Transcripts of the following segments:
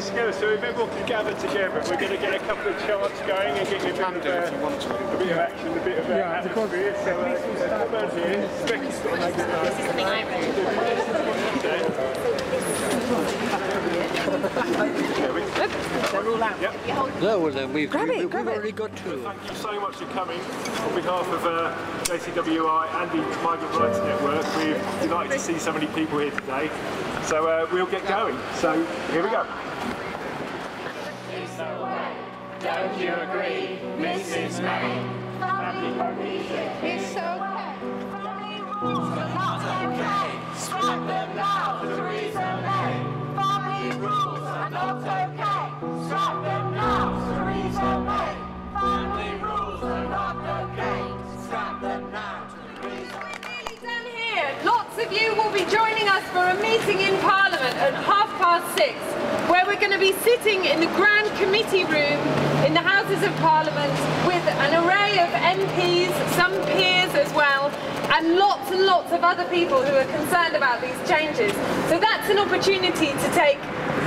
things together, so if everyone can gather together, we're going to get a couple of charts going and get you a bit of action, a bit of atmosphere. So come on here. Becky's got to make it nice. This is something I wrote. We're all out. Yep. No, well then we've already got two. Thank you so much for coming. On behalf of JCWI and the Migrant Rights Network, we're delighted to see so many people here today. So we'll get going. So here we go. Don't you agree, Mrs. May? Family cohesion is okay. Family rules are not okay. Scrap them now, Theresa May. Family rules are not okay. Scrap them now, Theresa May. Family rules are not okay. Scrap them now, Theresa May. We're nearly done here. Lots of you will be joining us for a meeting in Parliament at 6:30, where we're going to be sitting in the Grand Committee room in the Houses of Parliament with an array of MPs, some peers as well, and lots of other people who are concerned about these changes. So that's an opportunity to take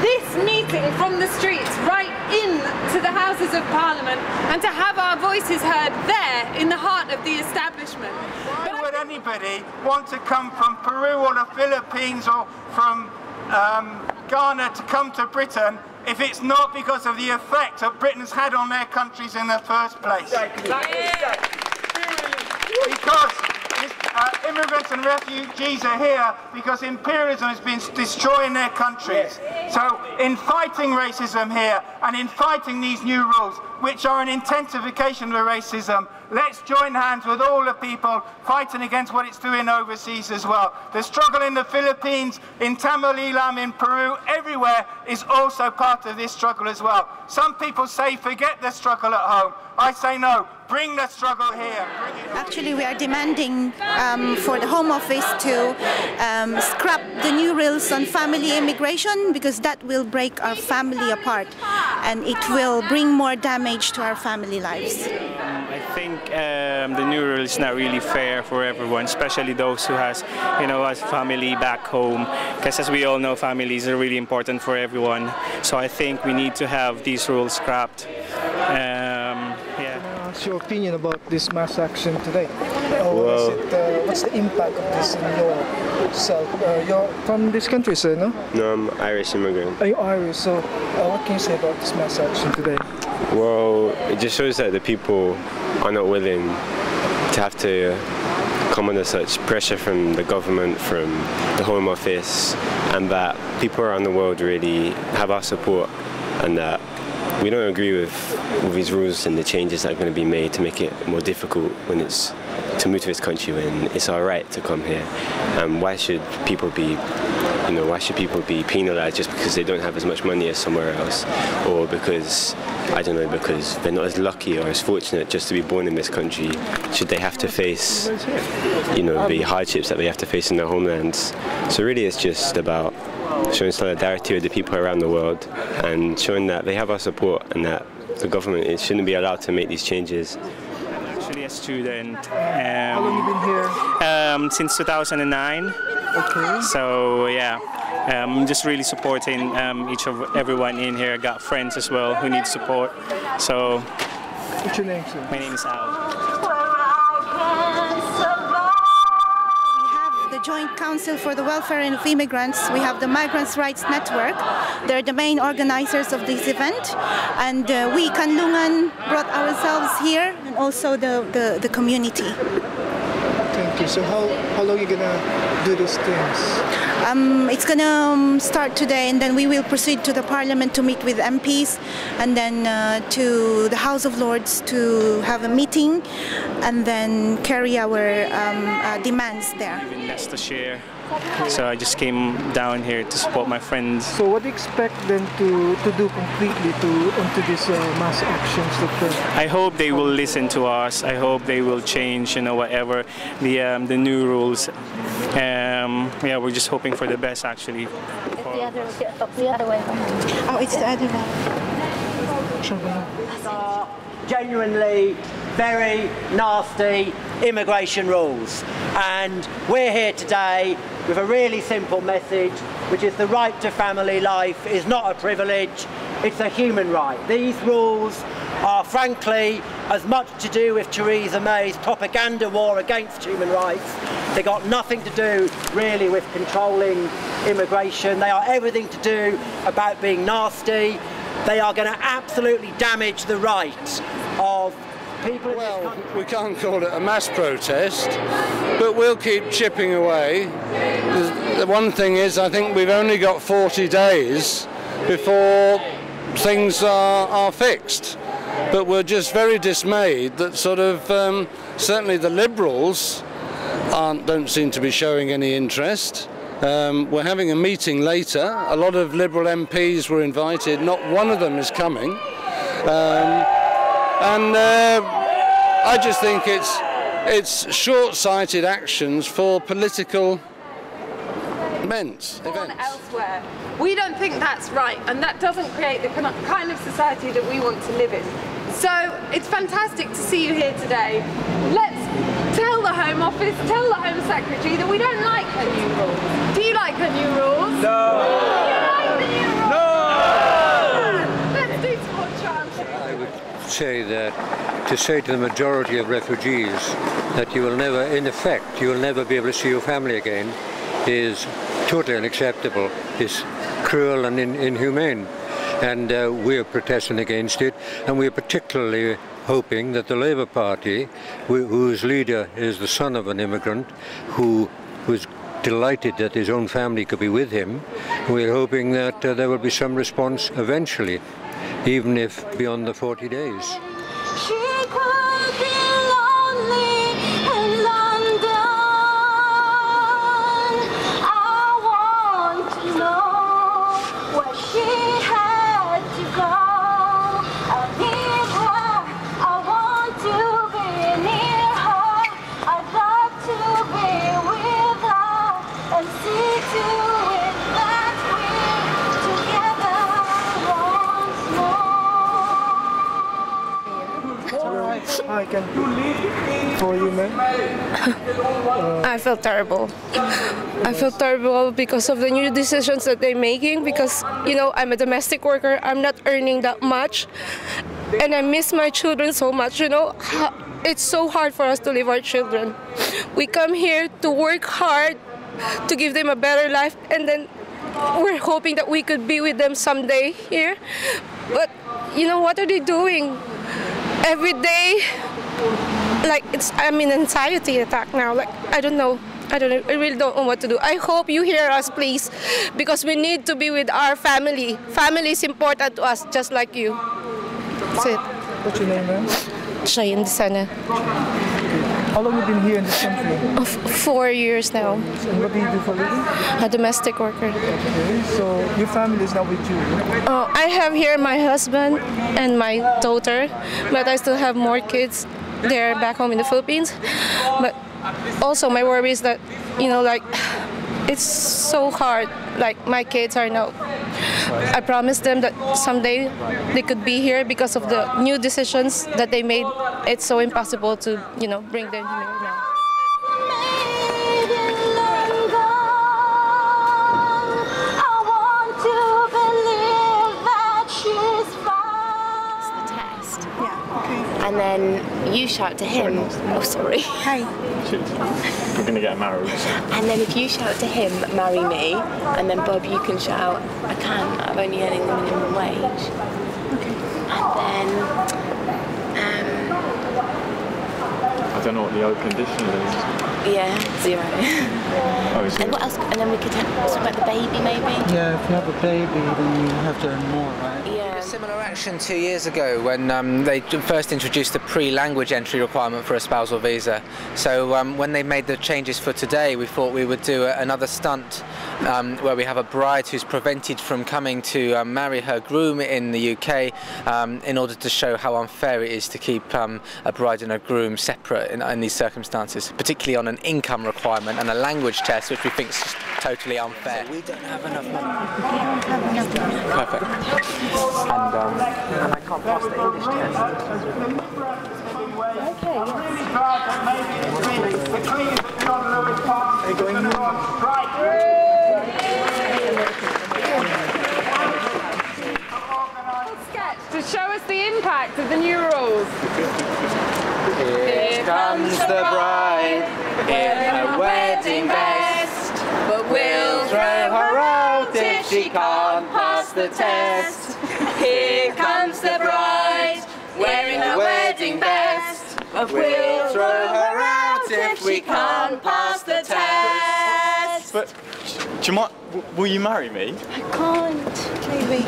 this meeting from the streets right into the Houses of Parliament and to have our voices heard there in the heart of the establishment. Why would anybody want to come from Peru or the Philippines or from Ghana to come to Britain if it's not because of the effect that Britain's had on their countries in the first place? Because immigrants and refugees are here because imperialism has been destroying their countries. So in fighting racism here and in fighting these new rules, which are an intensification of racism, let's join hands with all the people fighting against what it's doing overseas as well. The struggle in the Philippines, in Tamaulipas, in Peru, everywhere is also part of this struggle as well. Some people say forget the struggle at home. I say no, bring the struggle here. Actually, we are demanding for the Home Office to scrap the new rules on family immigration, because that will break our family apart and it will bring more damage to our family lives. I think the new rule is not really fair for everyone, especially those who has, a family back home. Because as we all know, families are really important for everyone. So I think we need to have these rules scrapped. What's your opinion about this mass action today? Well, what's the impact of this in yourself? You're from this country, sir, no? No, I'm Irish immigrant. Are you Irish? So what can you say about this mass action today? Well, it just shows that the people are not willing to have to come under such pressure from the government, from the Home Office, and that people around the world really have our support, and that we don't agree with these rules and the changes that are going to be made to make it more difficult when it's to move to this country when it's our right to come here. And why should people be, penalised just because they don't have as much money as somewhere else, or because, I don't know, because they're not as lucky or as fortunate just to be born in this country? Should they have to face, the hardships that they have to face in their homelands? So really, it's just about showing solidarity with the people around the world and showing that they have our support and that the government shouldn't be allowed to make these changes. Actually a student. How long have you been here? Since 2009. Okay. So yeah, I'm just really supporting everyone in here. I got friends as well who need support. So. What's your name, sir? My name is Al. The Joint Council for the Welfare of Immigrants. We have the Migrants' Rights Network. They're the main organizers of this event, and we, Kanlungan, brought ourselves here, and also the community. Thank you. So how long are you gonna do these things? It's gonna start today, and then we will proceed to the Parliament to meet with MPs, and then to the House of Lords to have a meeting, and then carry our demands there. To share. So I just came down here to support my friends. So what do you expect them to do completely onto these mass actions? I hope they will listen to us. I hope they will change, whatever the new rules. Yeah, we're just hoping for the best, actually. It's the other way. Oh, it's the other way. genuinely very nasty immigration rules. And we're here today with a really simple message, which is the right to family life is not a privilege, it's a human right. These rules are frankly as much to do with Theresa May's propaganda war against human rights. They got nothing to do really with controlling immigration. They are everything to do about being nasty. They are going to absolutely damage the rights of people in this country. We can't call it a mass protest, but we'll keep chipping away. The one thing is, I think we've only got 40 days before things are fixed. But we're just very dismayed that certainly the Liberals don't seem to be showing any interest. We're having a meeting later. A lot of Liberal MPs were invited. Not one of them is coming. I just think it's short-sighted actions for political events. Elsewhere. We don't think that's right, and that doesn't create the kind of society that we want to live in. So it's fantastic to see you here today. Let's tell the Home Office, tell the Home Secretary that we don't like her new rules. Do you like her new rules? No! Do you like the new rules? No! Let's do some more chanting. I would say that to say to the majority of refugees that you will never, in effect, you will never be able to see your family again is totally unacceptable, is cruel and inhumane. And we're protesting against it, and we're particularly hoping that the Labour Party, whose leader is the son of an immigrant, who was delighted that his own family could be with him, we're hoping that there will be some response eventually, even if beyond the 40 days. She could be lonely in London. I want to know where she had to go. I need her. I want to be near her. I'd love to be with her and see to it that we're together once more. I can for you, ma'am. I feel terrible. I feel terrible because of the new decisions that they're making, because, you know, I'm a domestic worker, I'm not earning that much, and I miss my children so much, you know. It's so hard for us to leave our children. We come here to work hard, to give them a better life, and then we're hoping that we could be with them someday here. But, you know, what are they doing? Every day, like, I'm in anxiety attack now. Like, I don't know. I really don't know what to do. I hope you hear us, please, because we need to be with our family. Family is important to us, just like you. That's it. What's your name, ma'am? Shayin Desana. How long have you been here in this country? 4 years now. And what do you do for a living? A domestic worker. Okay, so your family is now with you? I have here my husband and my daughter, but I still have more kids. They're back home in the Philippines. But also my worry is that, you know, like, it's so hard. Like, my kids are now, I promised them that someday they could be here because of the new decisions that they made. It's so impossible to, you know, bring them here now. And then you shout to him. Oh, sorry. Hi. We're going to get married. And then if you shout to him, marry me, and then Bob, you can shout, I can't, I'm only earning the minimum wage. Okay. And then, I don't know what the old conditional is. yeah, 0. Oh, 0. And what else? And then we could talk about the baby, maybe? Yeah, if you have a baby, then you have to earn more, right? Yeah. A similar action 2 years ago when they first introduced the pre-language entry requirement for a spousal visa. So when they made the changes for today, we thought we would do another stunt where we have a bride who's prevented from coming to marry her groom in the UK in order to show how unfair it is to keep a bride and a groom separate in these circumstances, particularly on an income requirement and a language test, which we think is totally unfair. So we don't have enough money. Perfect. And I can't pass the English test. Sketch to show us the impact of the new rules. Here comes the bride in her wedding vest, but we'll throw her out if she can't pass the test. Here comes the bride wearing her wedding vest, but we'll throw her out if we can't pass the test. But do you mind, will you marry me? I can't, maybe.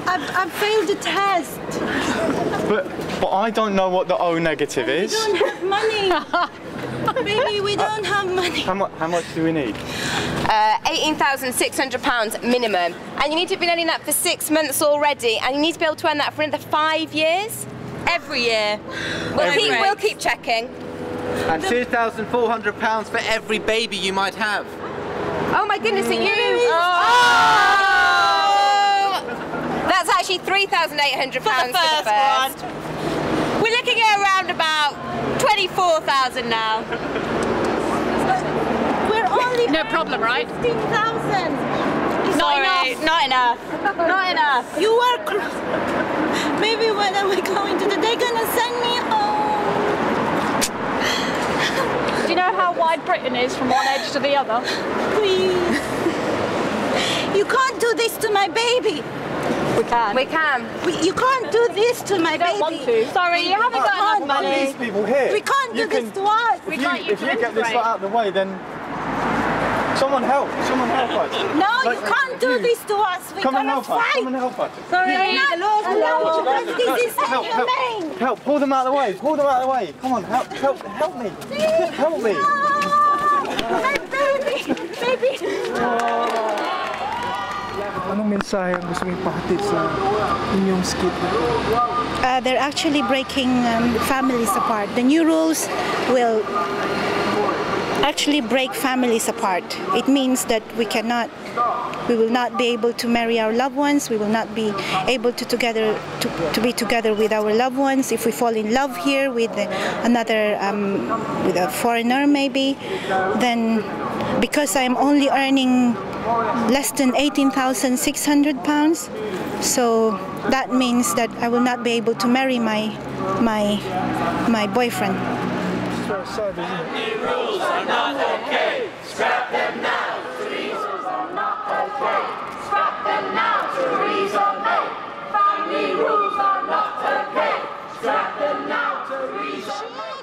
I failed the test. But I don't know what the O negative is. We don't have money. Baby, we don't have money. How much do we need? £18,600 minimum. And you need to have been earning that for 6 months already, and you need to be able to earn that for another 5 years. Every year. We'll keep checking. And £2,400 for every baby you might have. Oh my goodness, are you? That's actually £3,800 for the first one. We're looking at around about 24,000 now. We're only no problem, right? 15,000. Not enough. Not enough. You work. Maybe when are we going to? They're gonna send me home. Do you know how wide Britain is from one edge to the other? Please. You can't do this to my baby. We can. We can. You can't do this to my baby. Don't want to. Sorry, you haven't got enough money. These people here. We can't do this to us. If you get this out of the way, then someone help. Someone help us. No, you can't do this to us. We're Come and gonna help fight. us. Come and help us. Sorry, the law's allowed because this is inhumane. Help! Pull them out of the way. Pull them out of the way. Come on, help me. Help me. My baby, baby. Anong mensahe ang gusto mong ipahatid sa inyong skit? They're actually breaking families apart. The new rules will actually break families apart. It means that we will not be able to marry our loved ones. We will not be able to be together with our loved ones. If we fall in love here with another, with a foreigner maybe, then because I'm only earning less than £18,600, so that means that I will not be able to marry my boyfriend. Family rules are not okay. Scrap them now. Theresa are not okay. Scrap them now. Theresa May. Family rules are not okay. Scrap them now. Theresa May.